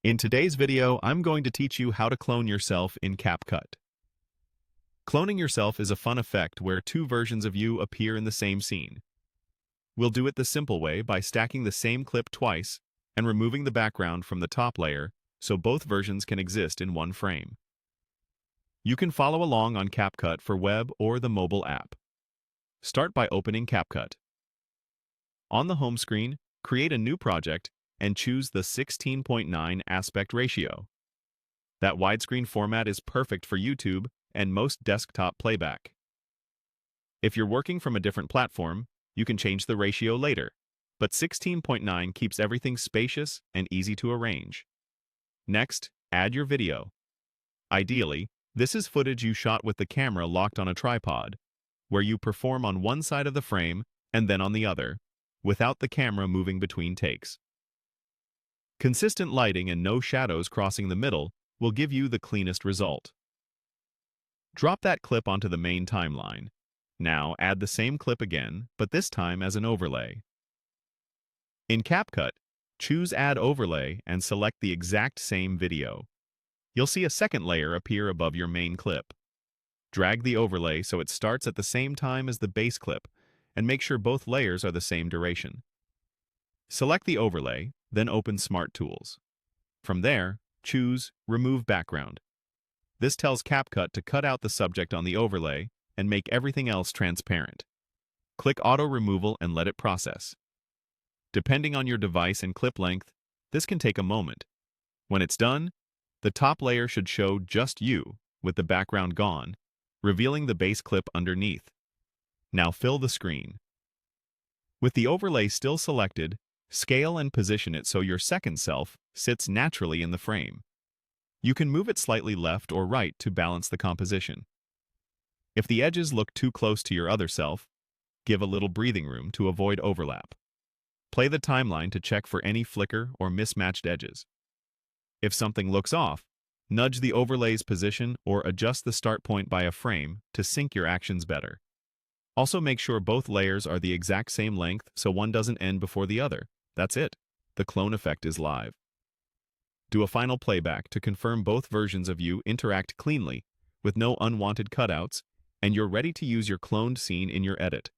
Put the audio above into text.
In today's video, I'm going to teach you how to clone yourself in CapCut. Cloning yourself is a fun effect where two versions of you appear in the same scene. We'll do it the simple way by stacking the same clip twice and removing the background from the top layer so both versions can exist in one frame. You can follow along on CapCut for web or the mobile app. Start by opening CapCut. On the home screen, create a new project and choose the 16:9 aspect ratio. That widescreen format is perfect for YouTube and most desktop playback. If you're working from a different platform, you can change the ratio later, but 16:9 keeps everything spacious and easy to arrange. Next, add your video. Ideally, this is footage you shot with the camera locked on a tripod, where you perform on one side of the frame and then on the other, without the camera moving between takes. Consistent lighting and no shadows crossing the middle will give you the cleanest result. Drop that clip onto the main timeline. Now add the same clip again, but this time as an overlay. In CapCut, choose Add Overlay and select the exact same video. You'll see a second layer appear above your main clip. Drag the overlay so it starts at the same time as the base clip, and make sure both layers are the same duration. Select the overlay, then open Smart Tools. From there, choose Remove Background. This tells CapCut to cut out the subject on the overlay and make everything else transparent. Click Auto Removal and let it process. Depending on your device and clip length, this can take a moment. When it's done, the top layer should show just you, with the background gone, revealing the base clip underneath. Now fill the screen. With the overlay still selected, scale and position it so your second self sits naturally in the frame. You can move it slightly left or right to balance the composition. If the edges look too close to your other self, give a little breathing room to avoid overlap. Play the timeline to check for any flicker or mismatched edges. If something looks off, nudge the overlay's position or adjust the start point by a frame to sync your actions better. Also make sure both layers are the exact same length so one doesn't end before the other. That's it. The clone effect is live. Do a final playback to confirm both versions of you interact cleanly, with no unwanted cutouts, and you're ready to use your cloned scene in your edit.